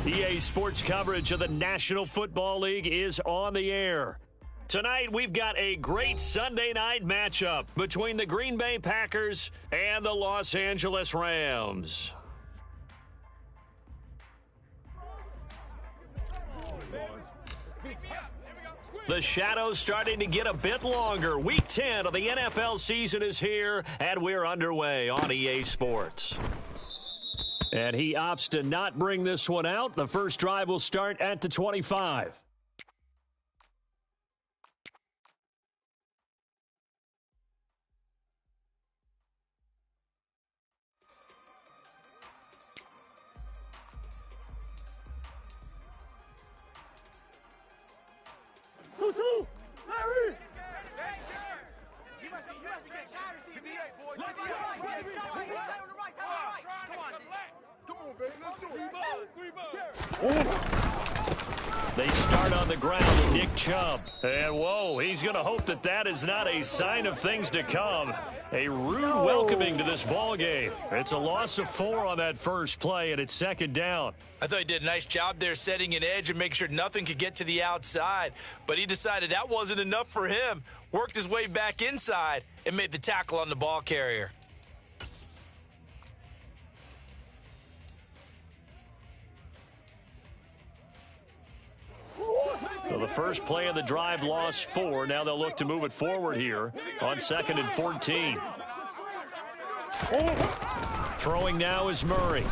EA Sports coverage of the National Football League is on the air. Tonight, we've got a great Sunday night matchup between the Green Bay Packers and the Los Angeles Rams. The shadows starting to get a bit longer. Week 10 of the NFL season is here, and we're underway on EA Sports. And he opts to not bring this one out. The first drive will start at the 25. They start on the ground with Nick Chubb. And, whoa, he's going to hope that that is not a sign of things to come. A rude welcoming to this ball game. It's a loss of 4 on that first play, and it's second down. I thought he did a nice job there setting an edge and make sure nothing could get to the outside. But he decided that wasn't enough for him. Worked his way back inside and made the tackle on the ball carrier. So the first play of the drive lost 4. Now they'll look to move it forward here on 2nd and 14. Throwing now is Murray.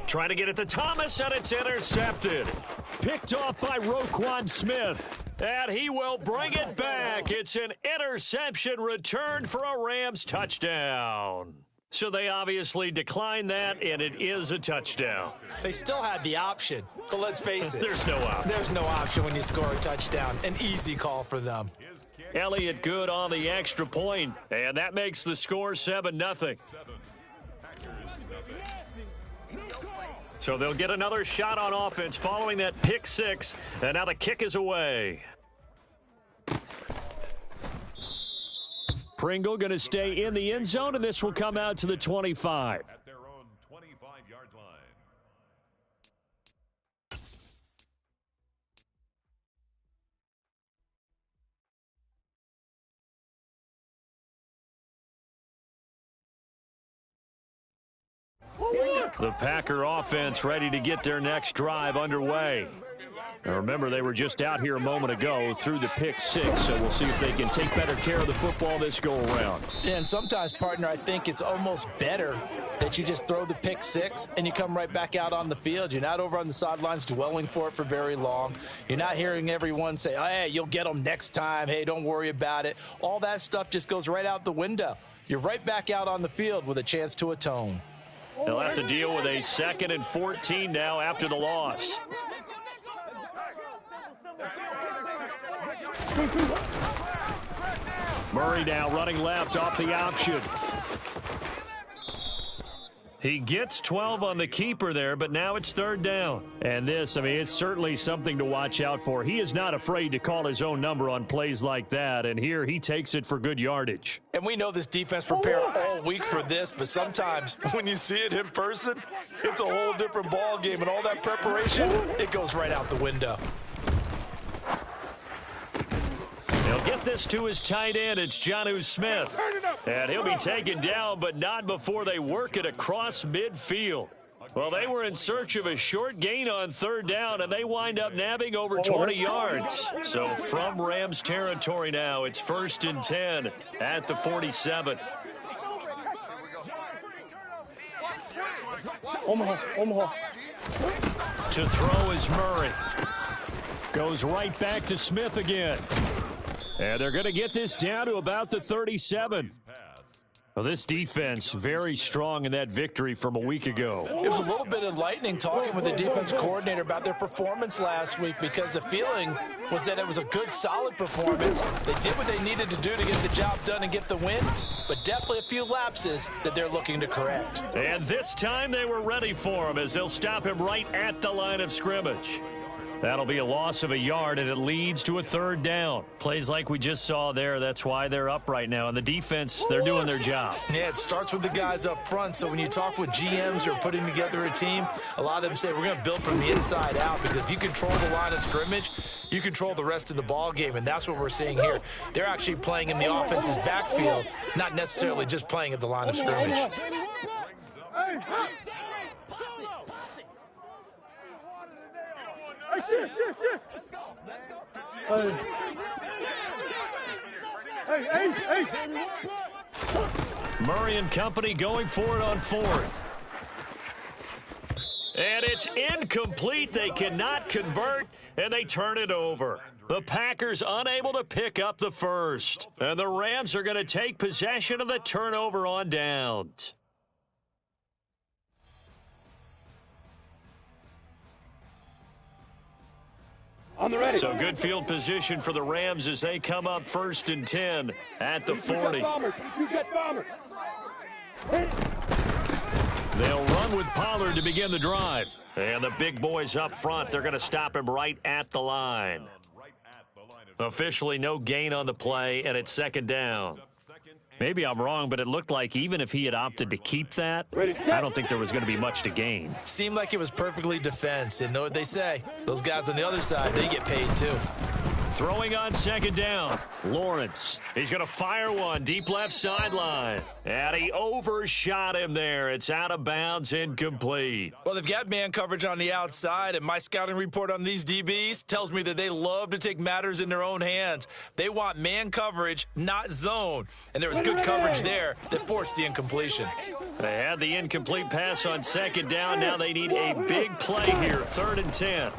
Trying to get it to Thomas, and it's intercepted. Picked off by Roquan Smith. And he will bring it back. It's an interception returned for a Rams touchdown. So they obviously declined that, and it is a touchdown. They still had the option, but let's face it. There's no option. There's no option when you score a touchdown. An easy call for them. Elliott good on the extra point, and that makes the score 7-0. So they'll get another shot on offense following that pick 6, and now the kick is away. Pringle going to stay in the end zone, and this will come out to the 25. At their own 25-yard line. The Packer offense ready to get their next drive underway. Now remember, they were just out here a moment ago through the pick 6, so we'll see if they can take better care of the football this go-around. And sometimes, partner, I think it's almost better that you just throw the pick 6 and you come right back out on the field. You're not over on the sidelines dwelling for it for very long. You're not hearing everyone say, oh, hey, you'll get them next time. Hey, don't worry about it. All that stuff just goes right out the window. You're right back out on the field with a chance to atone. They'll have to deal with a 2nd and 14 now after the loss. Murray now running left off the option. He gets 12 on the keeper there, but now it's 3rd down. And this, I mean, it's certainly something to watch out for. He is not afraid to call his own number on plays like that, and here he takes it for good yardage. And we know this defense prepared all week for this, but sometimes when you see it in person, it's a whole different ball game, and all that preparation, it goes right out the window. He'll get this to his tight end. It's Jonnu Smith. And he'll be taken down, but not before they work it across midfield. Well, they were in search of a short gain on 3rd down, and they wind up nabbing over 20 yards. So from Rams territory now, it's 1st and 10 at the 47. Omaha. To throw is Murray. Goes right back to Smith again. And they're going to get this down to about the 37. Well, this defense very strong in that victory from a week ago. It was a little bit enlightening talking with the defense coordinator about their performance last week, because the feeling was that it was a good, solid performance. They did what they needed to do to get the job done and get the win, but definitely a few lapses that they're looking to correct. And this time they were ready for him as they'll stop him right at the line of scrimmage. That'll be a loss of a yard, and it leads to a third down. Plays like we just saw there. That's why they're up right now. And the defense, they're doing their job. Yeah, it starts with the guys up front. So when you talk with GMs who are putting together a team, a lot of them say we're going to build from the inside out, because if you control the line of scrimmage, you control the rest of the ball game, and that's what we're seeing here. They're actually playing in the offense's backfield, not necessarily just playing at the line of scrimmage. Murray and company going for it on fourth. And it's incomplete. They cannot convert, and they turn it over. The Packers unable to pick up the first. And the Rams are going to take possession of the turnover on downs. So good field position for the Rams as they come up 1st and 10 at the 40. They'll run with Pollard to begin the drive. And the big boys up front, they're going to stop him right at the line. Officially no gain on the play, and it's 2nd down. Maybe I'm wrong, but it looked like even if he had opted to keep that, I don't think there was going to be much to gain. Seemed like it was perfectly defense. And know what they say? Those guys on the other side, they get paid too. Throwing on 2nd down, Lawrence. He's going to fire one deep left sideline. And he overshot him there. It's out of bounds, incomplete. Well, they've got man coverage on the outside, and my scouting report on these DBs tells me that they love to take matters in their own hands. They want man coverage, not zone. And there was good coverage there that forced the incompletion. They had the incomplete pass on 2nd down. Now they need a big play here, 3rd and 10.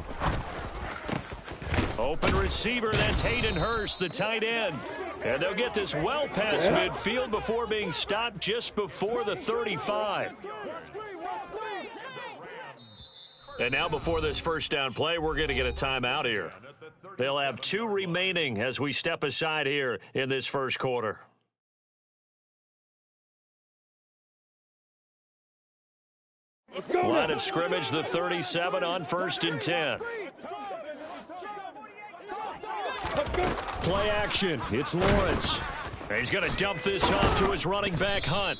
Open receiver, that's Hayden Hurst, the tight end. And they'll get this well past midfield before being stopped just before the 35. And now before this first down play, we're going to get a timeout here. They'll have 2 remaining as we step aside here in this first quarter. Line of scrimmage, the 37 on 1st and 10. Play action. It's Lawrence. He's going to dump this off to his running back, Hunt.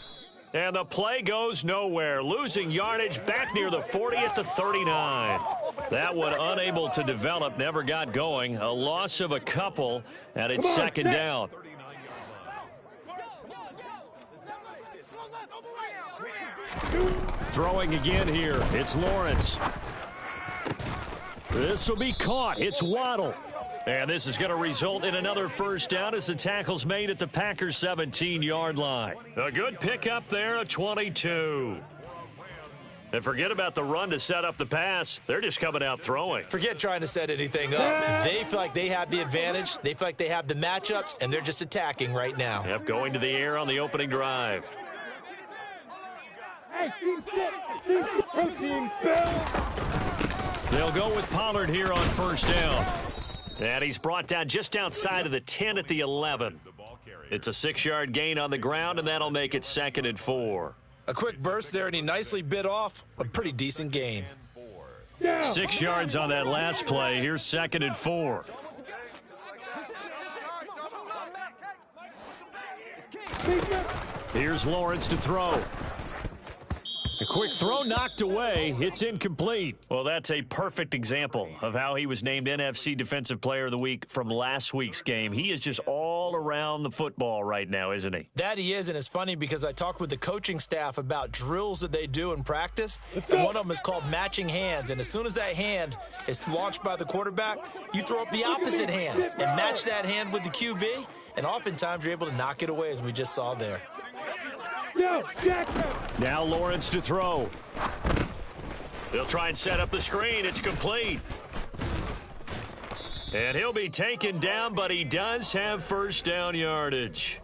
And the play goes nowhere. Losing yardage back near the 40 at the 39. That one unable to develop, never got going. A loss of a couple, and it's 2nd down. Throwing again here. It's Lawrence. This will be caught. It's Waddle. And this is going to result in another first down as the tackle's made at the Packers' 17-yard line. A good pickup there, a 22. And forget about the run to set up the pass. They're just coming out throwing. Forget trying to set anything up. They feel like they have the advantage. They feel like they have the matchups, and they're just attacking right now. Yep, going to the air on the opening drive. They'll go with Pollard here on 1st down. And he's brought down just outside of the 10 at the 11. It's a 6-yard gain on the ground, and that'll make it 2nd and 4. A quick burst there, and he nicely bit off a pretty decent gain. 6 yards on that last play. Here's 2nd and 4. Here's Lawrence to throw. A quick throw knocked away. It's incomplete. Well, that's a perfect example of how he was named NFC Defensive Player of the Week from last week's game. He is just all around the football right now, isn't he? That he is, and it's funny because I talked with the coaching staff about drills that they do in practice, and one of them is called matching hands. And as soon as that hand is launched by the quarterback, you throw up the opposite hand and match that hand with the QB, and oftentimes you're able to knock it away, as we just saw there. Now Lawrence to throw. They'll try and set up the screen. It's complete. And he'll be taken down, but he does have first down yardage.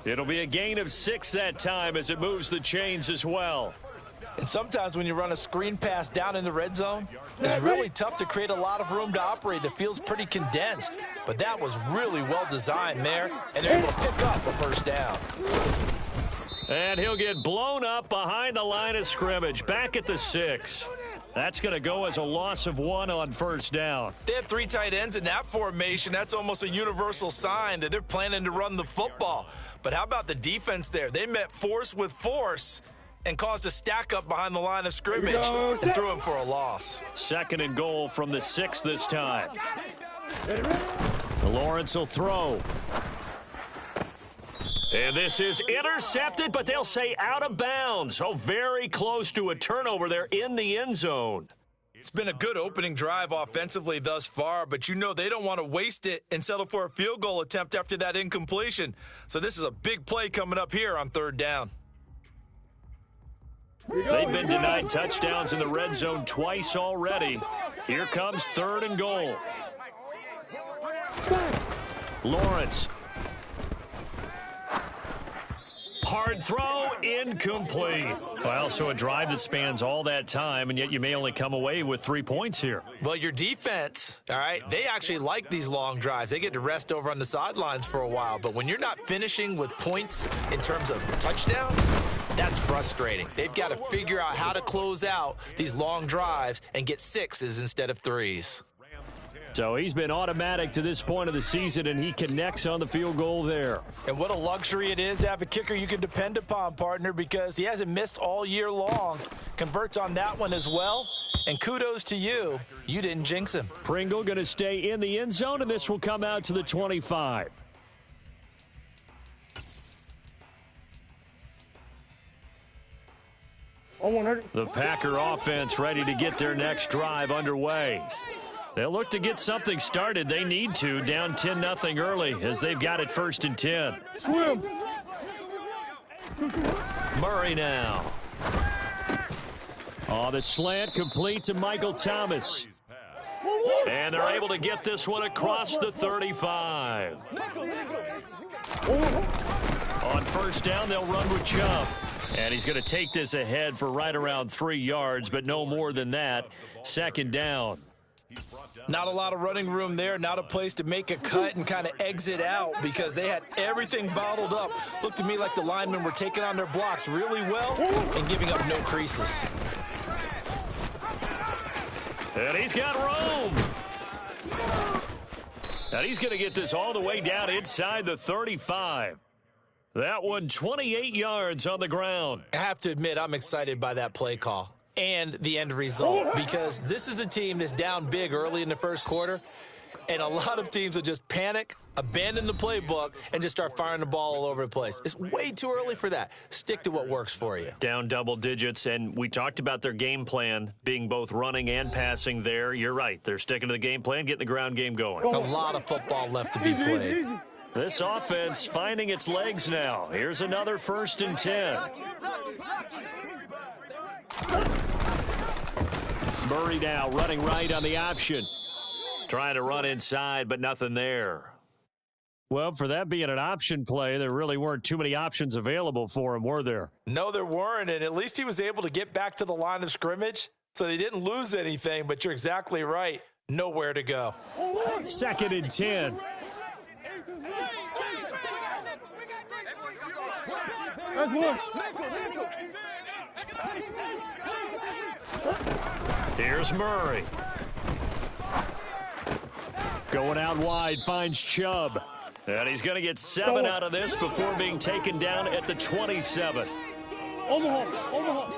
It'll be a gain of 6 that time as it moves the chains as well. And sometimes when you run a screen pass down in the red zone, it's really tough to create a lot of room to operate. That feels pretty condensed. But that was really well designed there, and they're able to pick up a first down. And he'll get blown up behind the line of scrimmage, back at the 6. That's going to go as a loss of 1 on first down. They had 3 tight ends in that formation. That's almost a universal sign that they're planning to run the football. But how about the defense there? They met force with force and caused a stack up behind the line of scrimmage and threw him for a loss. 2nd and goal from the 6 this time. Lawrence will throw. And this is intercepted, but they'll say out of bounds. Oh, very close to a turnover there in the end zone. It's been a good opening drive offensively thus far, but you know they don't want to waste it and settle for a field goal attempt after that incompletion. So this is a big play coming up here on 3rd down. They've been denied touchdowns in the red zone twice already. Here comes 3rd and goal. Lawrence. Hard throw, incomplete. Well, so a drive that spans all that time, and yet you may only come away with 3 points here. Well, your defense, all right, they actually like these long drives. They get to rest over on the sidelines for a while. But when you're not finishing with points in terms of touchdowns, that's frustrating. They've got to figure out how to close out these long drives and get 6s instead of 3s. So he's been automatic to this point of the season, and he connects on the field goal there. And what a luxury it is to have a kicker you can depend upon, partner, because he hasn't missed all year long. Converts on that one as well. And kudos to you. You didn't jinx him. Pringle going to stay in the end zone, and this will come out to the 25. The Packer offense ready to get their next drive underway. They'll look to get something started. They need to, down 10-0 early as they've got it 1st and 10. Swim. Murray now. Oh, the slant complete to Michael Thomas. And they're able to get this one across the 35. On first down, they'll run with Chubb. And he's going to take this ahead for right around 3 yards, but no more than that. 2nd down. Not a lot of running room there, not a place to make a cut and kind of exit out because they had everything bottled up. Looked to me like the linemen were taking on their blocks really well and giving up no creases. And he's got room. And he's going to get this all the way down inside the 35. That one 28 yards on the ground. I have to admit, I'm excited by that play call and the end result because this is a team that's down big early in the first quarter, and a lot of teams will just panic, abandon the playbook, and just start firing the ball all over the place. It's way too early for that. Stick to what works for you. Down double digits, and we talked about their game plan being both running and passing there. You're right. They're sticking to the game plan, getting the ground game going. A lot of football left to be played. This offense finding its legs now. Here's another 1st and 10. Murray now running right on the option. Trying to run inside, but nothing there. Well, for that being an option play, there really weren't too many options available for him, were there? No, there weren't, and at least he was able to get back to the line of scrimmage, so they didn't lose anything, but you're exactly right. Nowhere to go. 2nd and 10. That's one. Here's Murray. Going out wide, finds Chubb. And he's going to get 7 out of this before being taken down at the 27. Omaha.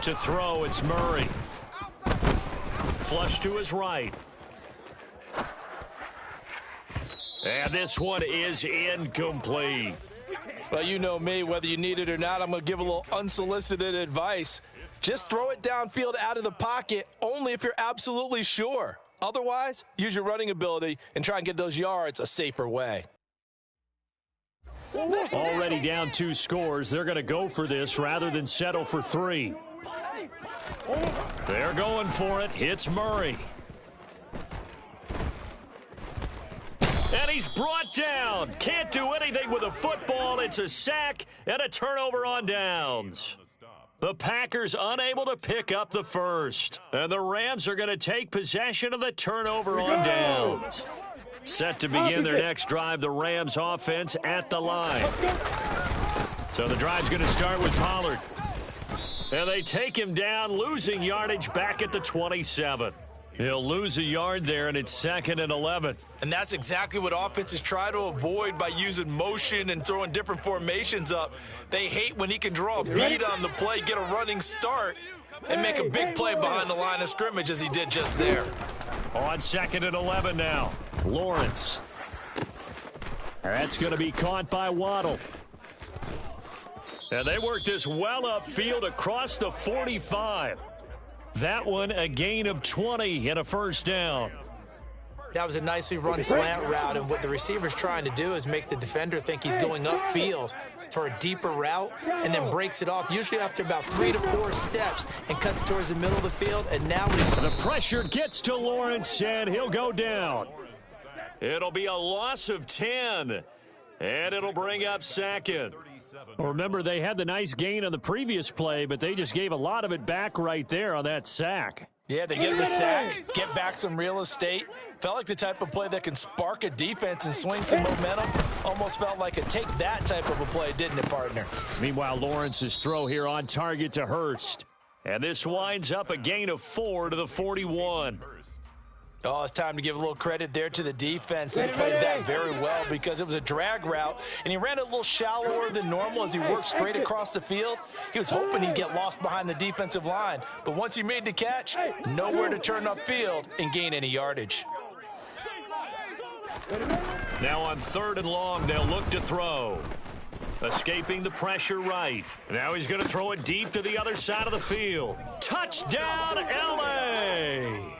To throw, it's Murray. Flush to his right. And this one is incomplete. Well, you know me, whether you need it or not, I'm going to give a little unsolicited advice. Just throw it downfield out of the pocket only if you're absolutely sure. Otherwise, use your running ability and try and get those yards a safer way. Already down 2 scores. They're going to go for this rather than settle for 3. They're going for it. Hits Murray. And he's brought down. Can't do anything with a football. It's a sack and a turnover on downs. The Packers unable to pick up the first. And the Rams are going to take possession of the turnover on downs. Set to begin their next drive, the Rams offense at the line. So the drive's going to start with Pollard. And they take him down, losing yardage back at the 27. He'll lose a yard there, and it's 2nd and 11. And that's exactly what offenses try to avoid by using motion and throwing different formations up. They hate when he can draw a bead on the play, get a running start, and make a big play behind the line of scrimmage as he did just there. On 2nd and 11 now, Lawrence. That's going to be caught by Waddle. And they work this well upfield across the 45. That one a gain of 20 and a first down. That was a nicely run slant route, and what the receiver's trying to do is make the defender think he's going upfield for a deeper route and then breaks it off, usually after about 3 to 4 steps, and cuts towards the middle of the field. And now the pressure gets to Lawrence, and he'll go down. It'll be a loss of 10, and it'll bring up 2nd. Remember, they had the nice gain on the previous play, but they just gave a lot of it back right there on that sack. Yeah, they get the sack, get back some real estate. Felt like the type of play that can spark a defense and swing some momentum. Almost felt like a take that type of a play, didn't it, partner? Meanwhile, Lawrence's throw here on target to Hurst. And this winds up a gain of 4 to the 41. Oh, it's time to give a little credit there to the defense. They played that very well because it was a drag route, and he ran it a little shallower than normal as he worked straight across the field. He was hoping he'd get lost behind the defensive line, but once he made the catch, nowhere to turn upfield and gain any yardage. Now on 3rd and long, they'll look to throw. Escaping the pressure right. Now he's going to throw it deep to the other side of the field. Touchdown, L.A.!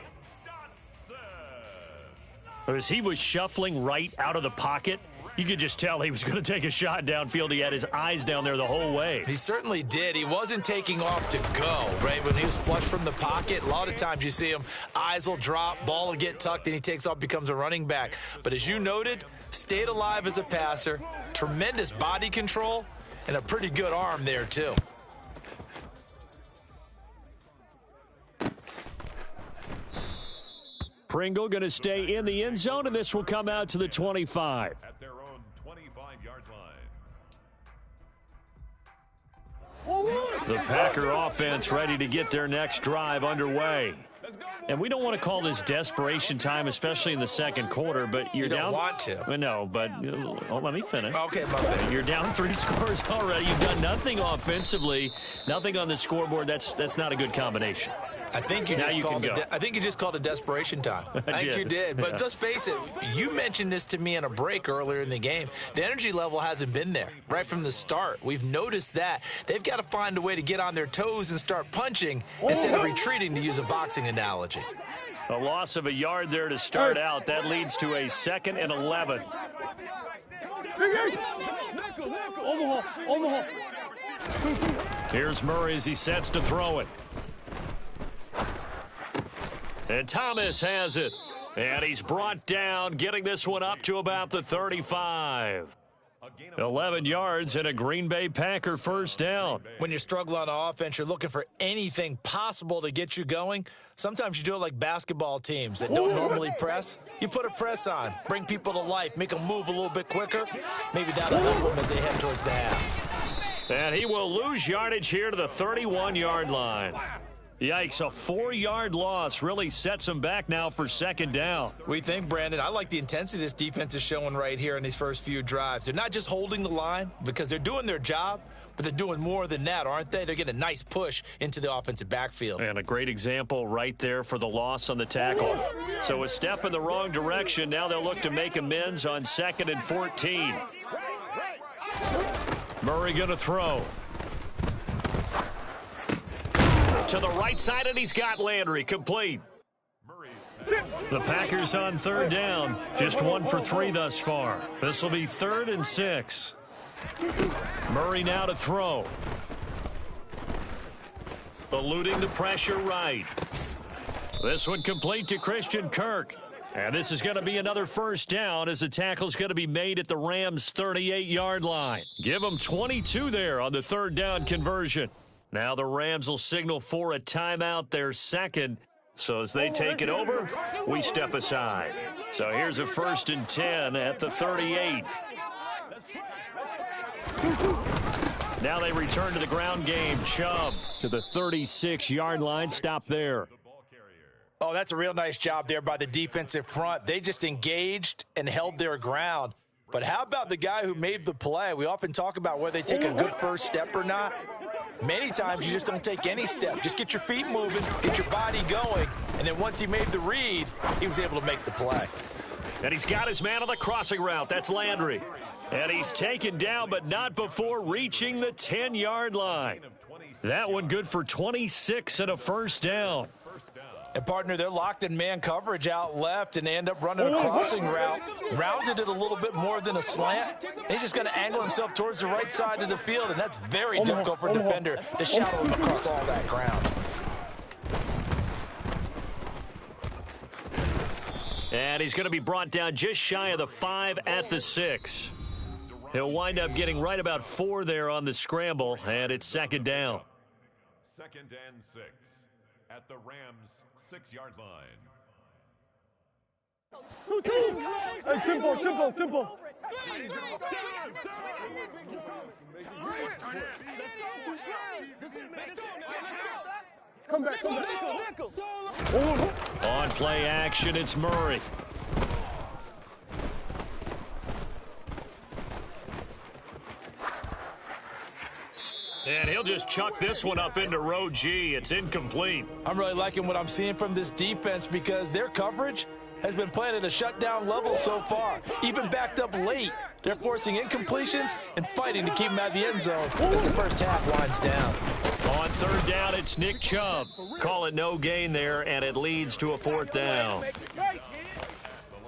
As he was shuffling right out of the pocket, you could just tell he was going to take a shot downfield. He had his eyes down there the whole way. He certainly did. He wasn't taking off to go, right? When he was flush from the pocket, a lot of times you see him, eyes will drop, ball will get tucked, and he takes off, becomes a running back. But as you noted, stayed alive as a passer, tremendous body control, and a pretty good arm there, too. Pringle going to stay in the end zone, and this will come out to the 25. At their own 25-yard line. The Packer offense ready to get their next drive underway. And we don't want to call this desperation time, especially in the second quarter, but you're down. You don't want to. No, but let me finish. Okay, my bad. You're down 3 scores already. You've done nothing offensively, nothing on the scoreboard. That's not a good combination. I think you just called it desperation time. I think you did. But let's face it, you mentioned this to me in a break earlier in the game. The energy level hasn't been there right from the start. We've noticed that. They've got to find a way to get on their toes and start punching instead of retreating, to use a boxing analogy. A loss of a yard there to start out. That leads to a 2nd and 11. Omaha. Here's Murray as he sets to throw it. And Thomas has it. And he's brought down, getting this one up to about the 35. 11 yards and a Green Bay Packer first down. When you're struggling on offense, you're looking for anything possible to get you going. Sometimes you do it like basketball teams that don't normally press. You put a press on, bring people to life, make them move a little bit quicker. Maybe that'll help them as they head towards the half. And he will lose yardage here to the 31-yard line. Yikes, a 4-yard loss really sets him back now for 2nd down. We think, Brandon, I like the intensity this defense is showing right here in these first few drives. They're not just holding the line because they're doing their job, but they're doing more than that, aren't they? They're getting a nice push into the offensive backfield. And a great example right there for the loss on the tackle. So a step in the wrong direction. Now they'll look to make amends on 2nd and 14. Murray going to throw. To the right side, and he's got Landry complete. The Packers on 3rd down. Just 1 for 3 thus far. This will be 3rd and 6. Murray now to throw. Eluding the pressure right. This one complete to Christian Kirk. And this is going to be another first down as the tackle's going to be made at the Rams' 38-yard line. Give them 22 there on the 3rd down conversion. Now the Rams will signal for a timeout, their 2nd. So as they take it over, we step aside. So here's a 1st and 10 at the 38. Now they return to the ground game. Chubb to the 36-yard line. Stop there. Oh, that's a real nice job there by the defensive front. They just engaged and held their ground. But how about the guy who made the play? We often talk about whether they take a good first step or not. Many times you just don't take any step. Just get your feet moving, get your body going, and then once he made the read, he was able to make the play. And he's got his man on the crossing route. That's Landry. And he's taken down, but not before reaching the 10-yard line. That one good for 26 and a first down. And, partner, they're locked in man coverage out left, and they end up running a crossing route. Rounded it a little bit more than a slant. He's just going to angle himself towards the right side of the field, and that's very difficult for a defender to shadow him across all that ground. And he's going to be brought down just shy of the 5 at the 6. He'll wind up getting right about 4 there on the scramble, and it's second down. 2nd and 6 at the Rams' 6-yard line. Hey, simple. Come back. On play action, it's Murray. And he'll just chuck this one up into row G. It's incomplete. I'm really liking what I'm seeing from this defense because their coverage has been playing at a shutdown level so far. Even backed up late, they're forcing incompletions and fighting to keep them out of the end zone as the first half winds down. On third down, it's Nick Chubb. Call it no gain there, and it leads to a 4th down.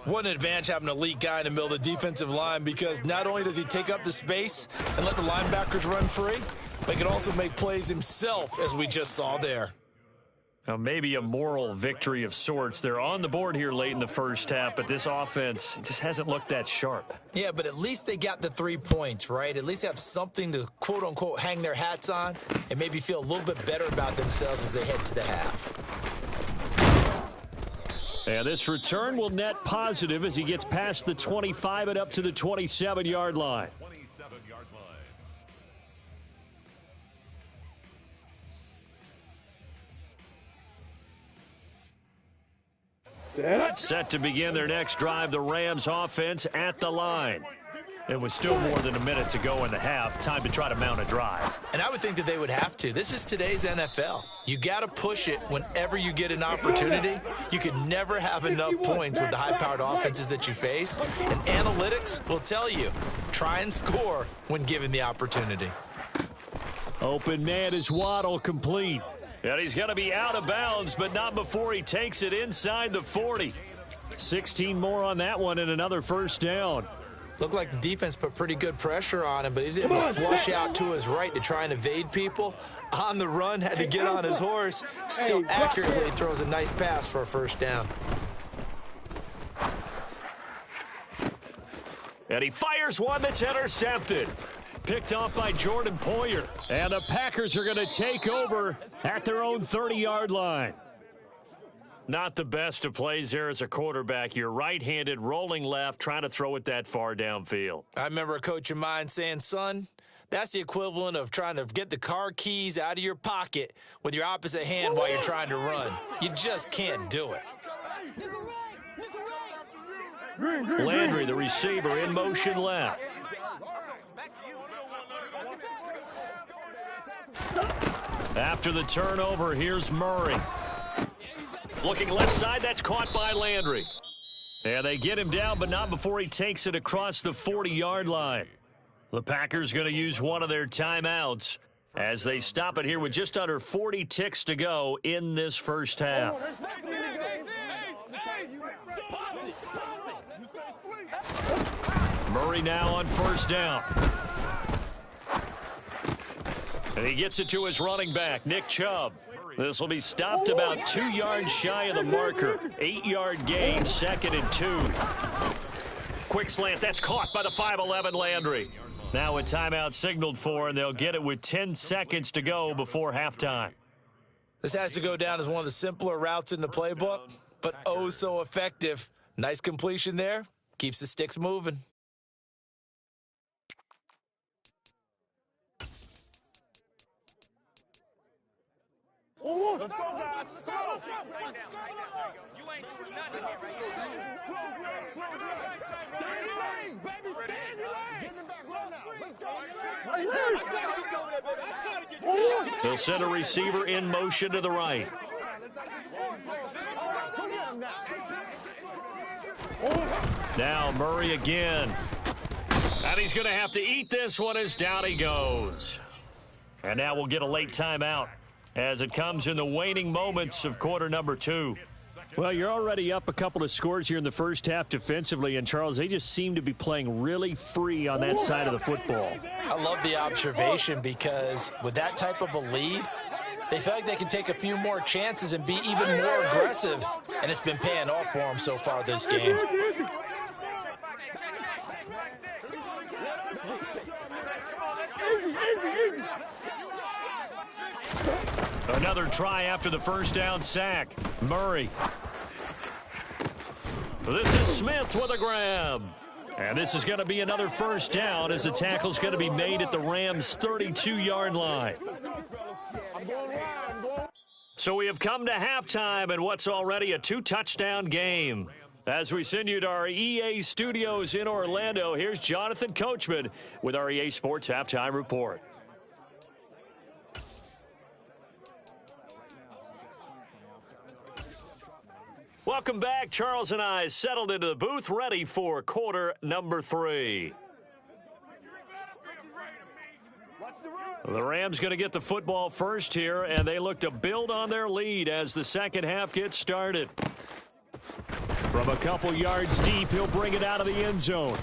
What an advantage having an elite guy in the middle of the defensive line because not only does he take up the space and let the linebackers run free, but he can also make plays himself, as we just saw there. Now, maybe a moral victory of sorts. They're on the board here late in the first half, but this offense just hasn't looked that sharp. Yeah, but at least they got the 3 points, right? At least have something to, quote-unquote, hang their hats on and maybe feel a little bit better about themselves as they head to the half. And this return will net positive as he gets past the 25 and up to the 27-yard line. 27-yard line. Set to begin their next drive, the Rams offense at the line. It was still more than a minute to go in the half. Time to try to mount a drive. And I would think that they would have to. This is today's NFL. You got to push it whenever you get an opportunity. You can never have enough points with the high-powered offenses that you face. And analytics will tell you, try and score when given the opportunity. Open man is Waddle, complete. And he's going to be out of bounds, but not before he takes it inside the 40. 16 more on that one and another first down. Looked like the defense put pretty good pressure on him, but he's able to flush out to his right to try and evade people. On the run, had to get on his horse. Still accurately throws a nice pass for a first down. And he fires one that's intercepted. Picked off by Jordan Poyer. And the Packers are going to take over at their own 30-yard line. Not the best of plays there as a quarterback. You're right-handed, rolling left, trying to throw it that far downfield. I remember a coach of mine saying, son, that's the equivalent of trying to get the car keys out of your pocket with your opposite hand while you're trying to run. You just can't do it. Landry, the receiver, in motion left. After the turnover, here's Murray. Looking left side, that's caught by Landry. And they get him down, but not before he takes it across the 40-yard line. The Packers going to use one of their timeouts as they stop it here with just under 40 ticks to go in this first half. Murray now on first down. And he gets it to his running back, Nick Chubb. This will be stopped about 2 yards shy of the marker. 8-yard gain, 2nd and 2. Quick slant, that's caught by the 5'11" Landry. Now a timeout signaled for, and they'll get it with 10 seconds to go before halftime. This has to go down as one of the simpler routes in the playbook, but oh so effective. Nice completion there. Keeps the sticks moving. Let's go, guys. Come on. You ain't doing nothing here right now. Baby, stand your lane. Get in the back right now. Let's go. He'll send a receiver in motion to the right. Now Murray again. And he's going to have to eat this one as down he goes. And now we'll get a late timeout as it comes in the waning moments of quarter number 2. Well, you're already up a couple of scores here in the first half defensively, and Charles, they just seem to be playing really free on that side of the football. I love the observation because with that type of a lead, they feel like they can take a few more chances and be even more aggressive, and it's been paying off for them so far this game. Another try after the first down sack. Murray. This is Smith with a grab. And this is going to be another first down as the tackle's going to be made at the Rams' 32-yard line. So we have come to halftime in what's already a 2-touchdown game. As we send you to our EA studios in Orlando, here's Jonathan Coachman with our EA Sports Halftime Report. Welcome back. Charles and I settled into the booth, ready for quarter number 3. The Rams going to get the football first here, and they look to build on their lead as the second half gets started. From a couple yards deep, he'll bring it out of the end zone.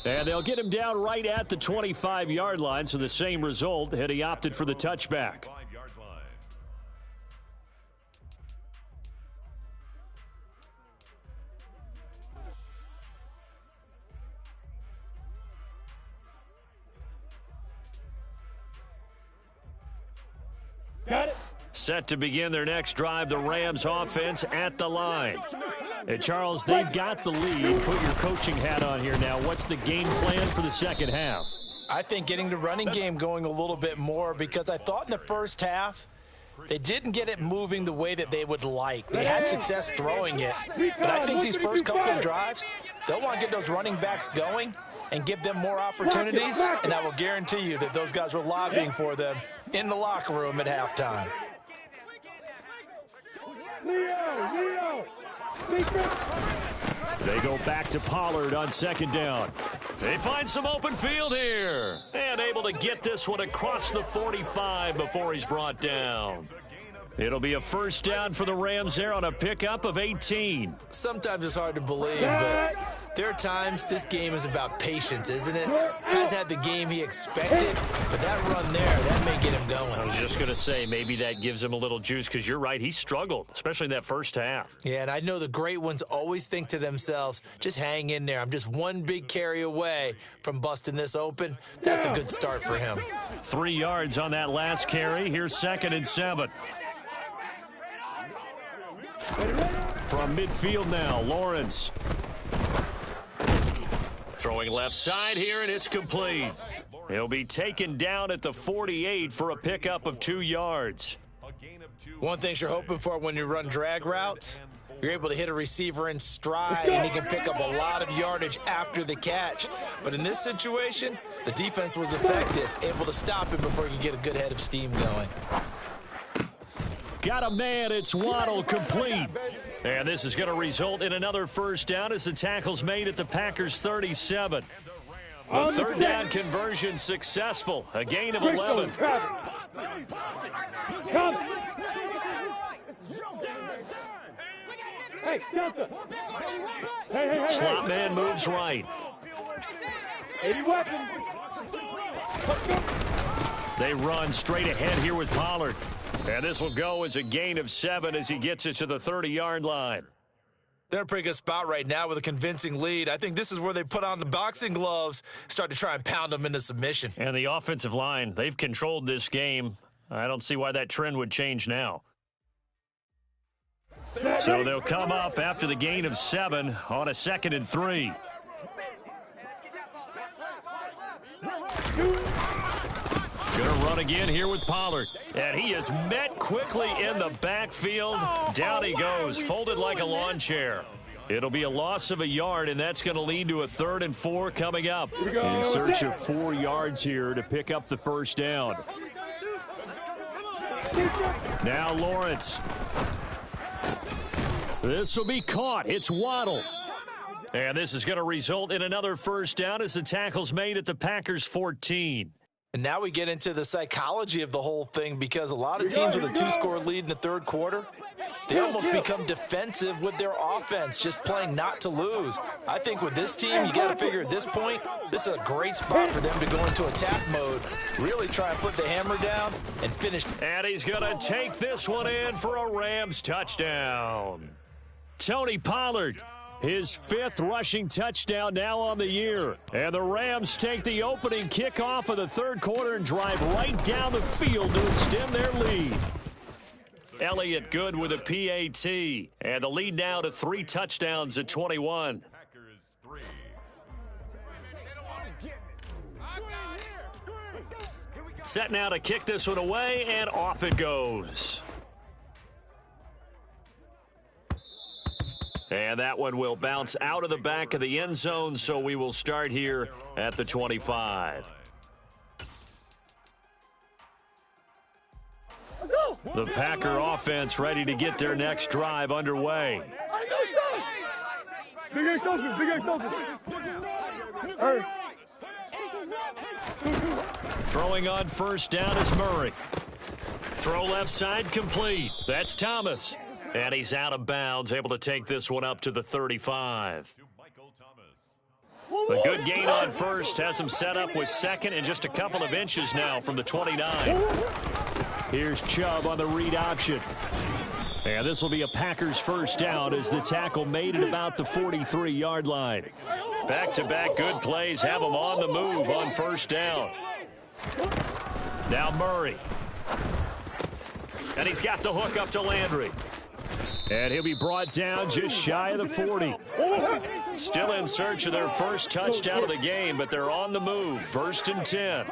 And they'll get him down right at the 25-yard line, so the same result had he opted for the touchback. Got it. Set to begin their next drive, the Rams offense at the line. And Charles, they've got the lead. Put your coaching hat on here now. What's the game plan for the second half? I think getting the running game going a little bit more because I thought in the first half they didn't get it moving the way that they would like. They had success throwing it, but I think these first couple of drives, they'll want to get those running backs going and give them more opportunities, and I will guarantee you that those guys were lobbying for them in the locker room at halftime. Leo. They go back to Pollard on second down. They find some open field here. And able to get this one across the 45 before he's brought down. It'll be a first down for the Rams there on a pickup of 18. Sometimes it's hard to believe, but there are times this game is about patience, isn't it? Has had the game he expected, but that run there, that may get him going. I was just going to say, maybe that gives him a little juice because you're right, he struggled, especially in that first half. Yeah, and I know the great ones always think to themselves, just hang in there. I'm just one big carry away from busting this open. That's a good start for him. 3 yards on that last carry. Here's 2nd and 7. From midfield now, Lawrence. Throwing left side here, and it's complete. He'll be taken down at the 48 for a pickup of 2 yards. One thing you're hoping for when you run drag routes, you're able to hit a receiver in stride, and he can pick up a lot of yardage after the catch. But in this situation, the defense was effective, able to stop him before he could get a good head of steam going. Got a man, it's Waddle, complete. And this is going to result in another first down as the tackle's made at the Packers' 37. The third down conversion successful, a gain of 11. Come. Hey, Delta. Hey. Slot man moves right. 80 weapons. They run straight ahead here with Pollard. And this will go as a gain of 7 as he gets it to the 30-yard line. They're in a pretty good spot right now with a convincing lead. I think this is where they put on the boxing gloves, start to try and pound them into submission. And the offensive line, they've controlled this game. I don't see why that trend would change now. So they'll come up after the gain of 7 on a 2nd and 3. Gonna run again here with Pollard. And he is met quickly in the backfield. Down he goes, folded like a lawn chair. It'll be a loss of a yard, and that's going to lead to a 3rd and 4 coming up. In search of 4 yards here to pick up the first down. Now Lawrence. This will be caught. It's Waddle. And this is going to result in another first down as the tackle's made at the Packers 14. And now we get into the psychology of the whole thing, because a lot of teams with a 2-score lead in the 3rd quarter, they almost become defensive with their offense, just playing not to lose. I think with this team, you got to figure at this point, this is a great spot for them to go into attack mode, really try and put the hammer down and finish. And he's going to take this one in for a Rams touchdown. Tony Pollard, his 5th rushing touchdown now on the year. And the Rams take the opening kickoff of the 3rd quarter and drive right down the field to extend their lead. Elliott good with a PAT. And the lead now to 3 touchdowns at 21. Packers 3. Set now to kick this one away, and off it goes. And that one will bounce out of the back of the end zone, so we will start here at the 25. The Packer offense ready to get their next drive underway. Big A Sophie, Big A Sophie. Throwing on first down is Murray. Throw left side complete. That's Thomas. And he's out of bounds, able to take this one up to the 35. A good gain on first has him set up with 2nd and just a couple of inches now from the 29. Here's Chubb on the read option. And this will be a Packers first down as the tackle made at about the 43-yard line. Back-to-back good plays have him on the move on first down. Now Murray. And he's got the hook up to Landry. And he'll be brought down just shy of the 40. Still in search of their first touchdown of the game, but they're on the move. 1st and 10.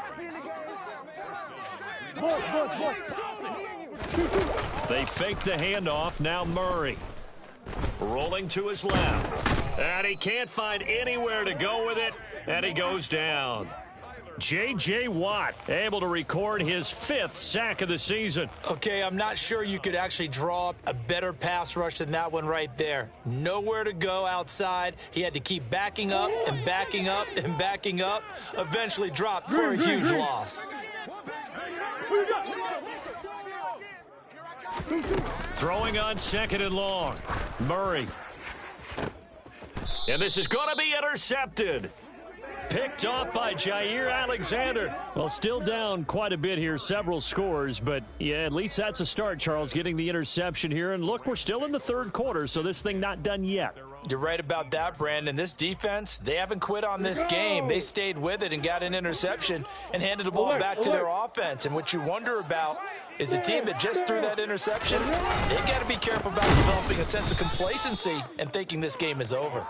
They fake the handoff. Now Murray. Rolling to his left. And he can't find anywhere to go with it. And he goes down. J.J. Watt able to record his 5th sack of the season. Okay, I'm not sure you could actually draw up a better pass rush than that one right there. Nowhere to go outside. He had to keep backing up and backing up and backing up. Eventually dropped for a huge loss. Throwing on 2nd and long. Murray. And this is going to be intercepted. Picked off by Jair Alexander. Well, still down quite a bit here, several scores, but yeah, at least that's a start, Charles, getting the interception here. And look, we're still in the 3rd quarter, so this thing not done yet. You're right about that, Brandon. This defense, they haven't quit on this game. They stayed with it and got an interception and handed the ball back to their offense. And what you wonder about is the team that just threw that interception, they got to be careful about developing a sense of complacency and thinking this game is over.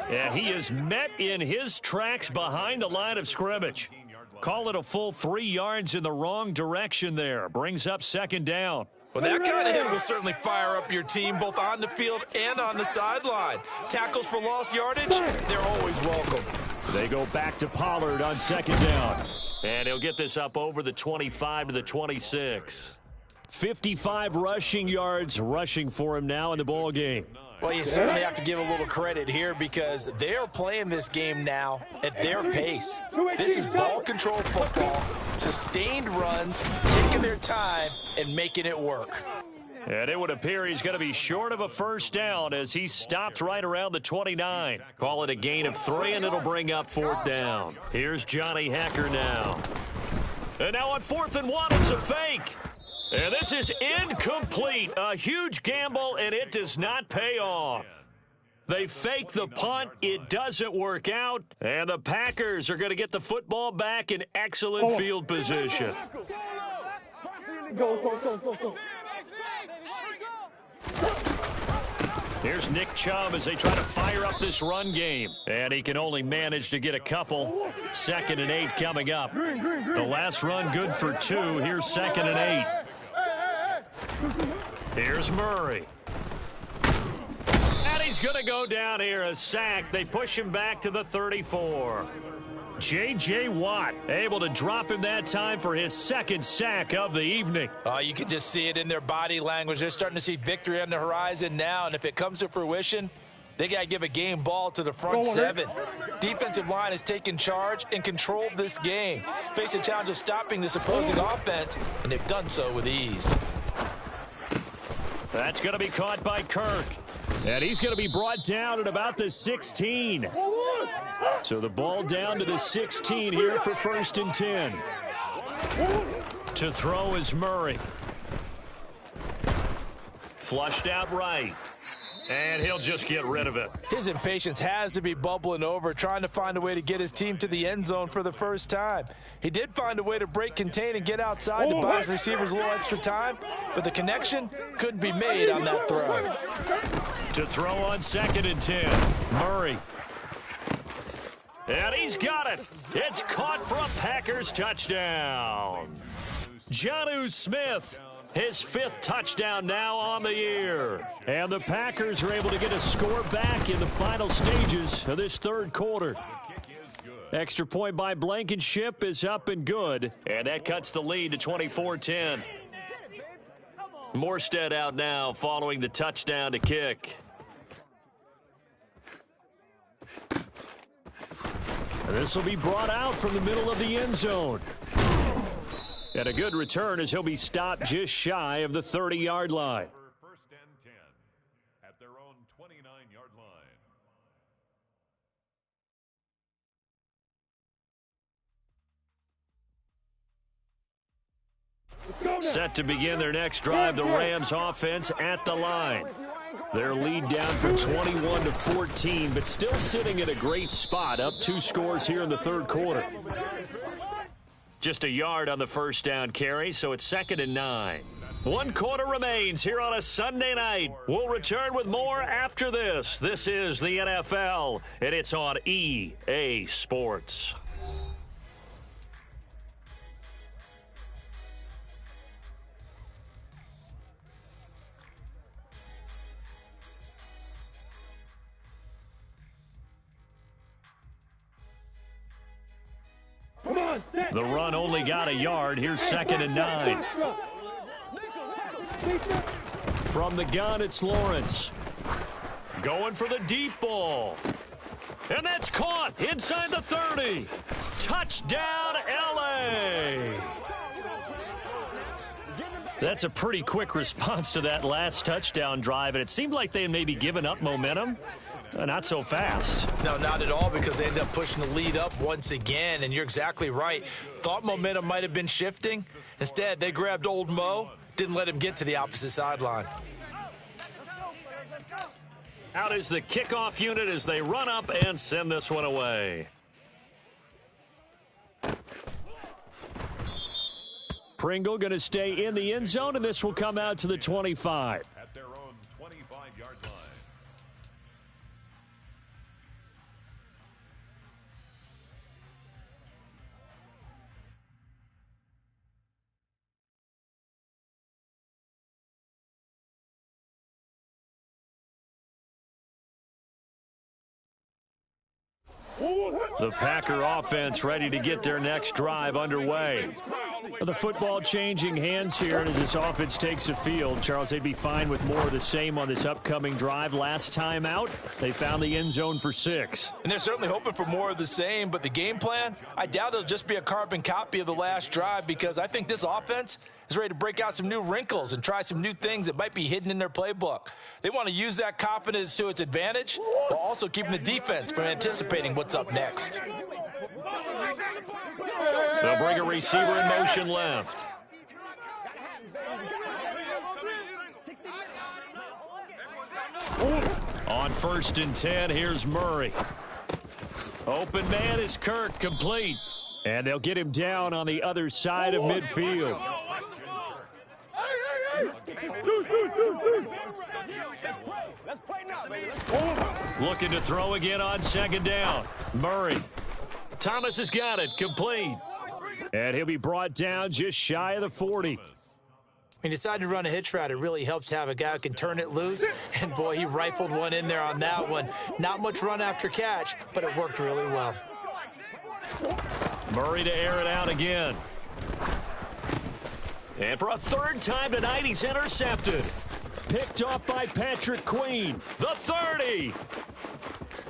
And he is met in his tracks behind the line of scrimmage. Call it a full 3 yards in the wrong direction there. Brings up 2nd down. Well, that kind of hit will certainly fire up your team both on the field and on the sideline. Tackles for lost yardage, they're always welcome. They go back to Pollard on 2nd down. And he'll get this up over the 25 to the 26. 55 rushing yards rushing for him now in the ball game. Well, you certainly have to give a little credit here because they're playing this game now at their pace. This is ball control football, sustained runs, taking their time and making it work. And it would appear he's going to be short of a first down as he stopped right around the 29. Call it a gain of 3, and it'll bring up 4th down. Here's Johnny Hekker now. And now on 4th and 1, it's a fake. And this is incomplete. A huge gamble, and it does not pay off. They fake the punt. It doesn't work out. And the Packers are going to get the football back in excellent field position. Here's Nick Chubb as they try to fire up this run game. And he can only manage to get a couple. 2nd and 8 coming up. The last run good for 2. Here's 2nd and 8. Here's Murray. And he's going to go down here, a sack. They push him back to the 34. J.J. Watt able to drop him that time for his 2nd sack of the evening. You can just see it in their body language. They're starting to see victory on the horizon now, and if it comes to fruition, they got to give a game ball to the front 7. Defensive line has taken charge and controlled this game. Face a challenge of stopping this opposing offense, and they've done so with ease. That's going to be caught by Kirk. And he's going to be brought down at about the 16. So the ball down to the 16 here for 1st and 10. To throw is Murray. Flushed out right. And he'll just get rid of it. His impatience has to be bubbling over, trying to find a way to get his team to the end zone for the first time. He did find a way to break, contain, and get outside to buy his receivers a little extra time, but the connection couldn't be made on that throw. To throw on 2nd and 10, Murray. And he's got it. It's caught for a Packers touchdown. Jonnu Smith, his 5th touchdown now on the year. And the Packers are able to get a score back in the final stages of this 3rd quarter. Extra point by Blankenship is up and good. And that cuts the lead to 24-10. Morstead out now following the touchdown to kick. This will be brought out from the middle of the end zone. And a good return as he'll be stopped just shy of the 30-yard line. 1st and 10 at their own 29-yard line. Set to begin their next drive, the Rams offense at the line. Their lead down from 21-14, but still sitting at a great spot, up 2 scores here in the 3rd quarter. Just a yard on the 1st down carry, so it's 2nd and 9. 1 quarter remains here on a Sunday night. We'll return with more after this. This is the NFL, and it's on EA Sports. The run only got a yard. Here's 2nd and 9. From the gun, it's Lawrence. Going for the deep ball. And that's caught inside the 30. Touchdown, L.A. That's a pretty quick response to that last touchdown drive, and it seemed like they had maybe given up momentum. Not so fast. No, not at all, because they ended up pushing the lead up once again, and you're exactly right. Thought momentum might have been shifting. Instead, they grabbed old Mo, didn't let him get to the opposite sideline. Out is the kickoff unit as they run up and send this one away. Pringle going to stay in the end zone, and this will come out to the 25. At their own 25-yard line. The Packer offense ready to get their next drive underway. The football changing hands here, and as this offense takes the field, Charles, they'd be fine with more of the same on this upcoming drive. Last time out, they found the end zone for 6. And they're certainly hoping for more of the same, but the game plan, I doubt it'll just be a carbon copy of the last drive, because I think this offense is ready to break out some new wrinkles and try some new things that might be hidden in their playbook. They want to use that confidence to its advantage while also keeping the defense from anticipating what's up next. They'll bring a receiver in motion left. On 1st and 10, here's Murray. Open man is Kirk, complete. And they'll get him down on the other side of midfield. Let's play now, baby. Looking to throw again on second down. Murray. Thomas has got it. Complete. And he'll be brought down just shy of the 40. When you decide to run a hitch route, it really helps to have a guy who can turn it loose. And, boy, he rifled one in there on that one. Not much run after catch, but it worked really well. Murray to air it out again. And for a third time tonight, he's intercepted. Picked off by Patrick Queen. The 30.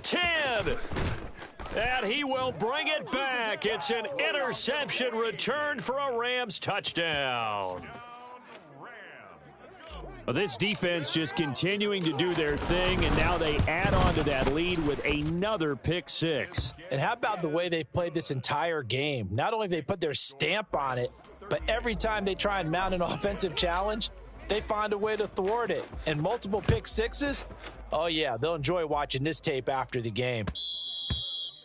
10. And he will bring it back. It's an interception returned for a Rams touchdown. Well, this defense just continuing to do their thing, and now they add on to that lead with another pick six. And how about the way they've played this entire game? Not only have they put their stamp on it, but every time they try and mount an offensive challenge, they find a way to thwart it. And multiple pick sixes, oh yeah, they'll enjoy watching this tape after the game.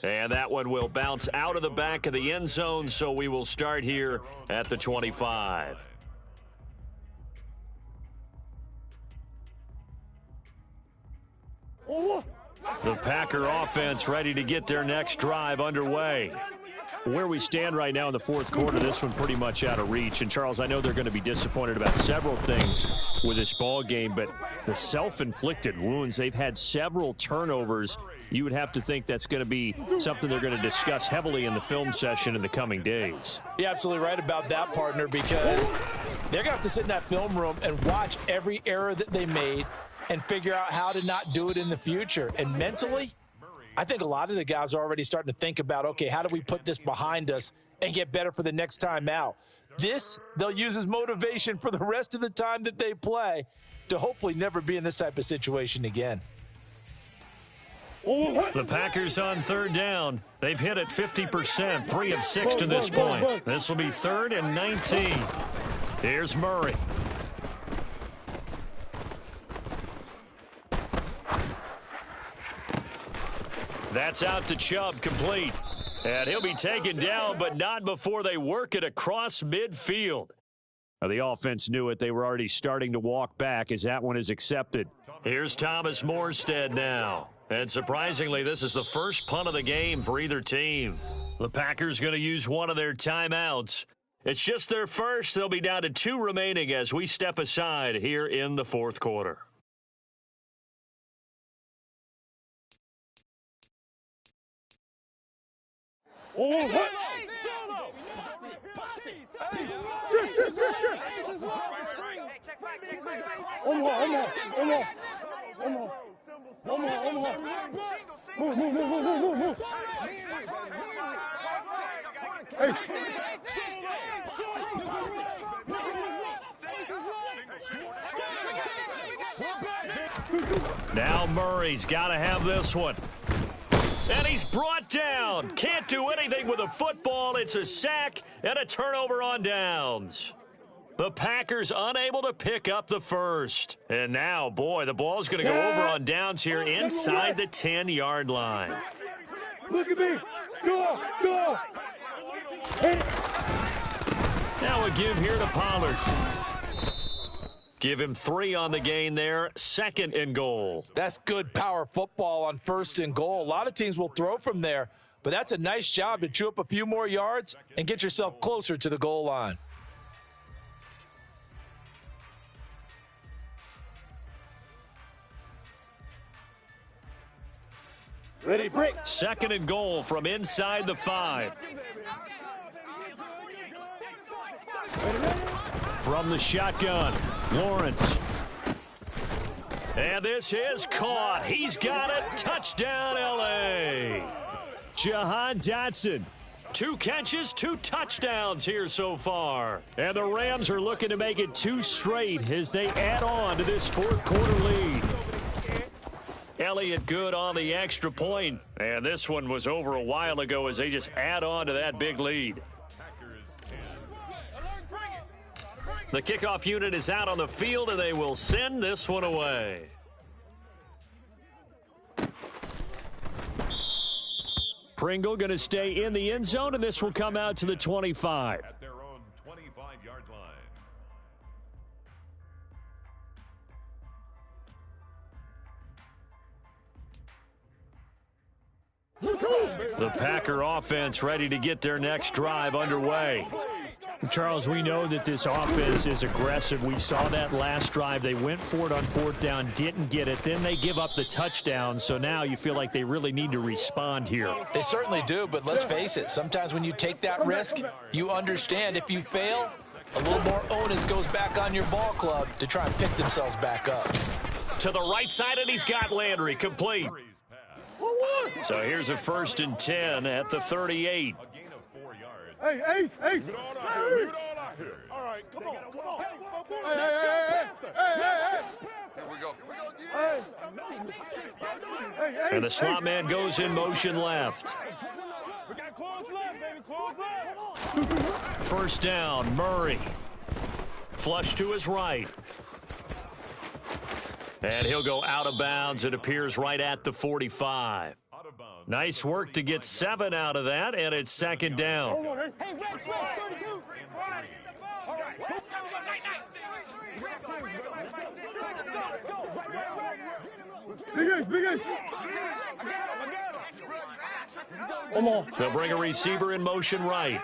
And that one will bounce out of the back of the end zone, so we will start here at the 25. The Packer offense ready to get their next drive underway. Where we stand right now in the fourth quarter, this one pretty much out of reach. And, Charles, I know they're going to be disappointed about several things with this ball game, but the self-inflicted wounds, they've had several turnovers. You would have to think that's going to be something they're going to discuss heavily in the film session in the coming days. You're absolutely right about that, partner, because they're going to have to sit in that film room and watch every error that they made and figure out how to not do it in the future. And mentally, I think a lot of the guys are already starting to think about, okay, how do we put this behind us and get better for the next time out? This, they'll use as motivation for the rest of the time that they play to hopefully never be in this type of situation again. The Packers on third down. They've hit it 50%, 3 of 6 to this point. This will be 3rd and 19. Here's Murray. That's out to Chubb, complete. And he'll be taken down, but not before they work it across midfield. Now, the offense knew it. They were already starting to walk back as that one is accepted. Here's Thomas Morstead now. And surprisingly, this is the first punt of the game for either team. The Packers going to use one of their timeouts. It's just their first. They'll be down to 2 remaining as we step aside here in the fourth quarter. Oh, what? Shit. Omar. Move. Hey. Now Murray's got to have this one. And he's brought down. Can't do anything with a football. It's a sack and a turnover on downs. The Packers unable to pick up the first. And now, boy, the ball's going to go over on downs here inside the 10-yard line. Look at me. Go. Hit it. Now a give here to Pollard. Give him 3 on the gain there. 2nd and goal. That's good power football on 1st and goal. A lot of teams will throw from there, but that's a nice job to chew up a few more yards and get yourself closer to the goal line. Ready, break. 2nd and goal from inside the 5. From the shotgun, Lawrence. And this is caught. He's got it. Touchdown, L.A. Jahan Dotson. 2 catches, 2 touchdowns here so far. And the Rams are looking to make it 2 straight as they add on to this fourth quarter lead. Elliott good on the extra point. And this one was over a while ago as they just add on to that big lead. The kickoff unit is out on the field, and they will send this one away. Pringle going to stay in the end zone, and this will come out to the 25. At their own 25-yard line. The Packer offense ready to get their next drive underway. Charles, we know that this offense is aggressive. We saw that last drive. They went for it on 4th down, didn't get it. Then they give up the touchdown. So now you feel like they really need to respond here. They certainly do, but let's face it. Sometimes when you take that risk, you understand if you fail, a little more onus goes back on your ball club to try and pick themselves back up. To the right side, and he's got Landry complete. So here's a 1st and 10 at the 38. Hey, Ace, Ace. Leave it all out here. All right, come on. Hey. Here we go. Hey, And the slot man goes in motion left. We got close left, baby, close left. 1st down, Murray. Flush to his right. And he'll go out of bounds. It appears right at the 45. Nice work to get 7 out of that, and it's 2nd down. Hey, Rex, 32. Big Ace. Come on. They'll bring a receiver in motion right.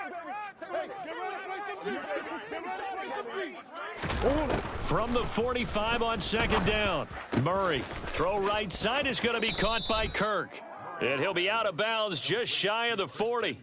From the 45 on 2nd down. Murray, throw right side is going to be caught by Kirk. And he'll be out of bounds just shy of the 40.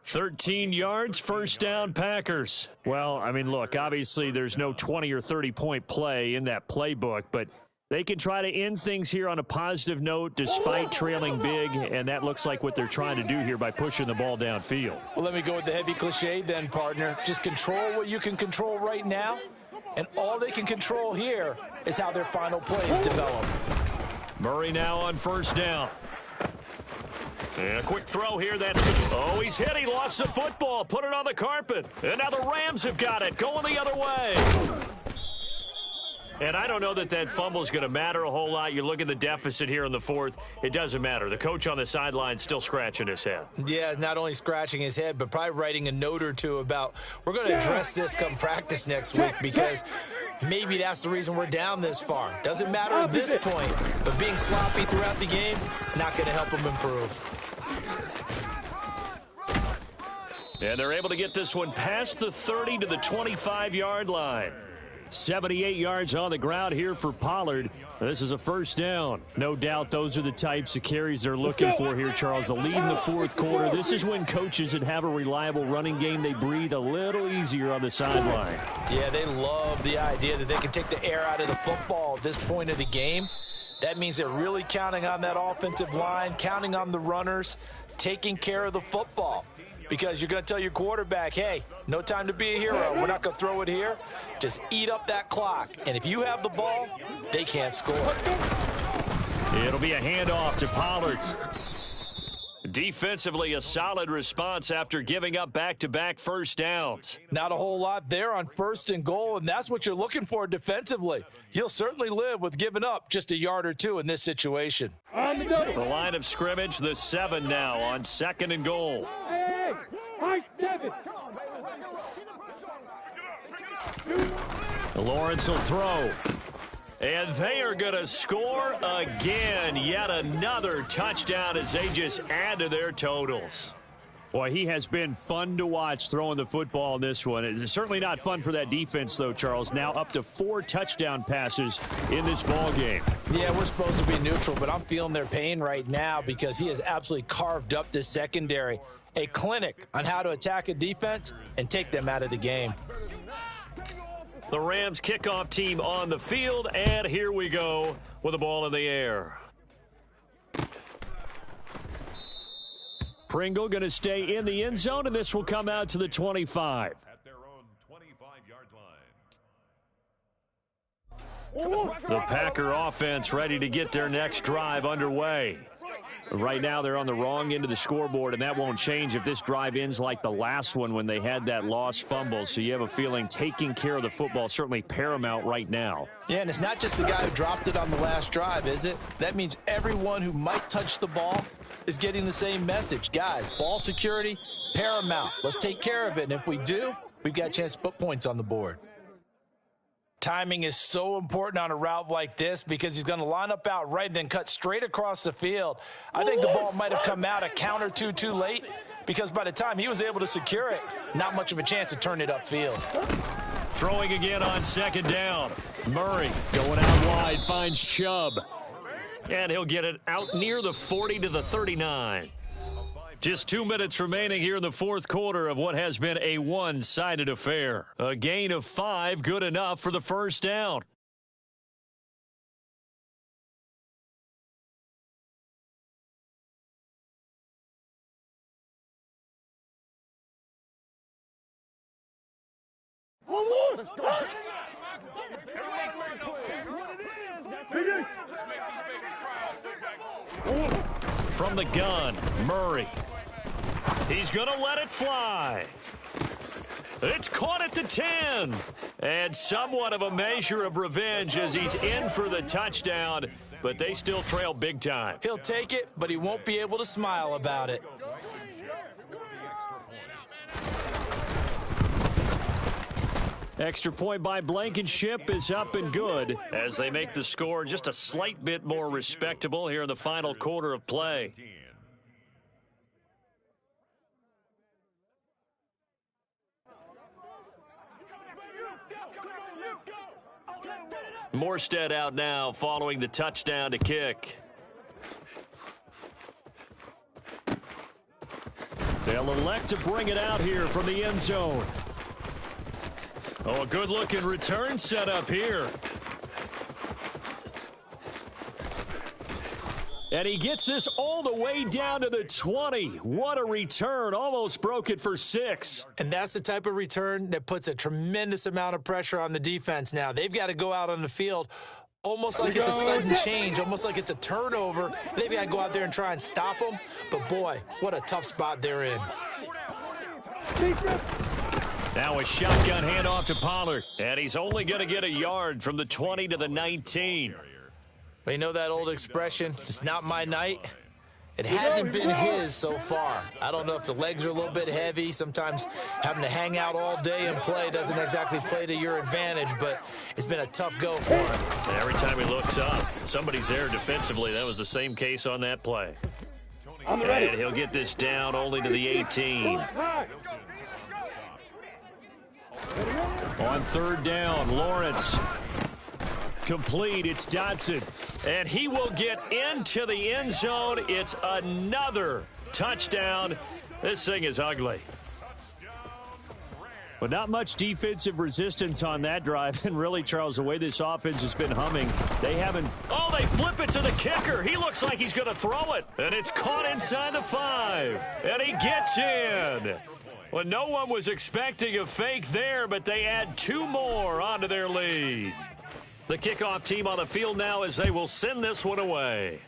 13 yards, 1st down, Packers. Well, I mean, look, obviously there's no 20 or 30-point play in that playbook, but they can try to end things here on a positive note despite trailing big, and that looks like what they're trying to do here by pushing the ball downfield. Well, let me go with the heavy cliche then, partner. Just control what you can control right now, and all they can control here is how their final plays develop. Murray now on 1st down. And a quick throw here. Oh, he's hit. He lost the football. Put it on the carpet. And now the Rams have got it. Going the other way. And I don't know that fumble is going to matter a whole lot. You look at the deficit here in the 4th. It doesn't matter. The coach on the sideline still scratching his head. Yeah, not only scratching his head, but probably writing a note or two about we're going to address this come practice next week because maybe that's the reason we're down this far. Doesn't matter at this point, but being sloppy throughout the game, not going to help him improve. And they're able to get this one past the 30 to the 25-yard line. 78 yards on the ground here for Pollard. This is a 1st down. No doubt those are the types of carries they're looking for here, Charles. The lead in the 4th quarter. This is when coaches that have a reliable running game, they breathe a little easier on the sideline. Yeah, they love the idea that they can take the air out of the football at this point of the game. That means they're really counting on that offensive line, counting on the runners, taking care of the football. Because you're going to tell your quarterback, hey, no time to be a hero. We're not going to throw it here. Just eat up that clock. And if you have the ball, they can't score. It'll be a handoff to Pollard. Defensively, a solid response after giving up back-to-back 1st downs. Not a whole lot there on 1st and goal, and that's what you're looking for defensively. You'll certainly live with giving up just a yard or two in this situation. The line of scrimmage, the 7 now on 2nd and goal. Lawrence will throw. And they are going to score again. Yet another touchdown as they just add to their totals. Boy, he has been fun to watch throwing the football in this one. It's certainly not fun for that defense, though, Charles. Now up to 4 touchdown passes in this ball game. Yeah, we're supposed to be neutral, but I'm feeling their pain right now because he has absolutely carved up this secondary. A clinic on how to attack a defense and take them out of the game. The Rams kickoff team on the field, and here we go with the ball in the air. Pringle going to stay in the end zone, and this will come out to the 25. At their own 25-yard line. The Packer offense ready to get their next drive underway. Right now they're on the wrong end of the scoreboard, and that won't change if this drive ends like the last one when they had that lost fumble. So you have a feeling taking care of the football is certainly paramount right now. Yeah, and it's not just the guy who dropped it on the last drive, is it? That means everyone who might touch the ball is getting the same message. Guys, ball security, paramount. Let's take care of it, and if we do, we've got a chance to put points on the board. Timing is so important on a route like this because he's going to line up out right and then cut straight across the field. I think the ball might have come out a count or two too late because by the time he was able to secure it, not much of a chance to turn it upfield. Throwing again on second down. Murray going out wide, finds Chubb. And he'll get it out near the 40 to the 39. Just 2 minutes remaining here in the fourth quarter of what has been a one-sided affair. A gain of 5, good enough for the first down. Let's go. From the gun, Murray. He's going to let it fly. It's caught at the 10. And somewhat of a measure of revenge as he's in for the touchdown, but they still trail big time. He'll take it, but he won't be able to smile about it. Extra point by Blankenship is up and good. As they make the score just a slight bit more respectable here in the final quarter of play. Morstead out now following the touchdown to kick. They'll elect to bring it out here from the end zone. Oh, a good-looking return setup here. And he gets this all the way down to the 20. What a return. Almost broke it for 6. And that's the type of return that puts a tremendous amount of pressure on the defense now. They've got to go out on the field almost like it's a sudden change, almost like it's a turnover. They've got to go out there and try and stop them. But, boy, what a tough spot they're in. Now a shotgun handoff to Pollard. And he's only going to get a yard from the 20 to the 19. But you know that old expression, it's not my night? It hasn't been his so far. I don't know if the legs are a little bit heavy. Sometimes having to hang out all day and play doesn't exactly play to your advantage, but it's been a tough go for him. And every time he looks up, somebody's there defensively. That was the same case on that play. And he'll get this down only to the 18. On third down, Lawrence. Complete, it's Dotson. And he will get into the end zone. It's another touchdown. This thing is ugly. But not much defensive resistance on that drive. And really, Charles, the way this offense has been humming, they haven't... Oh, they flip it to the kicker. He looks like he's going to throw it. And it's caught inside the 5. And he gets in. Well, no one was expecting a fake there, but they add 2 more onto their lead. The kickoff team on the field now as they will send this one away.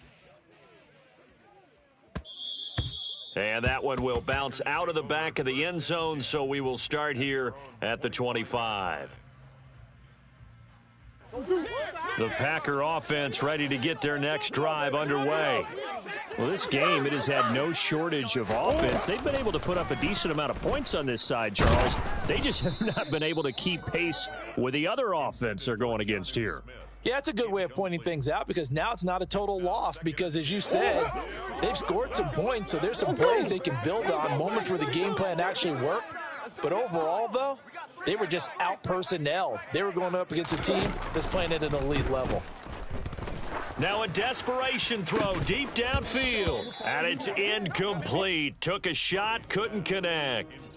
And that one will bounce out of the back of the end zone, so we will start here at the 25. The Packer offense ready to get their next drive underway. Well, this game, it has had no shortage of offense. They've been able to put up a decent amount of points on this side, Charles. They just have not been able to keep pace with the other offense they're going against here. Yeah, that's a good way of pointing things out because now it's not a total loss because, as you said, they've scored some points, so there's some plays they can build on, moments where the game plan actually worked. But overall, though, they were just out-personnel. They were going up against a team that's playing at an elite level. Now a desperation throw deep downfield. And it's incomplete. Took a shot, couldn't connect.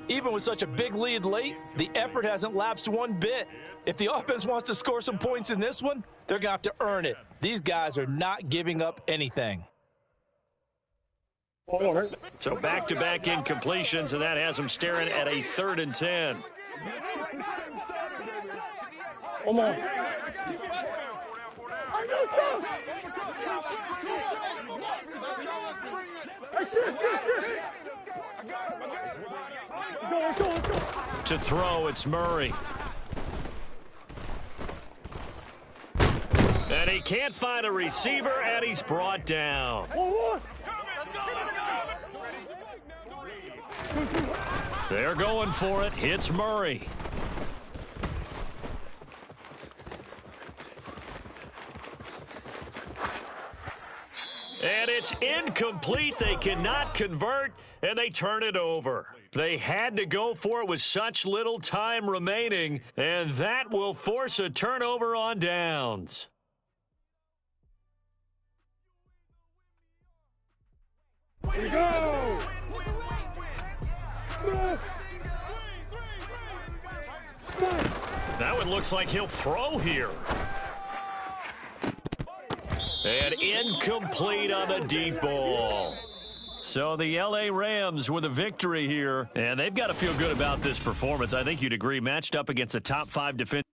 Even with such a big lead late, the effort hasn't lapsed one bit. If the offense wants to score some points in this one, they're going to have to earn it. These guys are not giving up anything. So back-to-back incompletions, and that has them staring at a 3rd and 10. Come on. To throw, it's Murray. And he can't find a receiver, and he's brought down. They're going for it. Hits Murray. And it's incomplete. They cannot convert, and they turn it over. They had to go for it with such little time remaining, and that will force a turnover on downs. Here we go! That one looks like he'll throw here. And incomplete on the deep ball. So the L.A. Rams with a victory here, and they've got to feel good about this performance. I think you'd agree, matched up against a top 5 defense.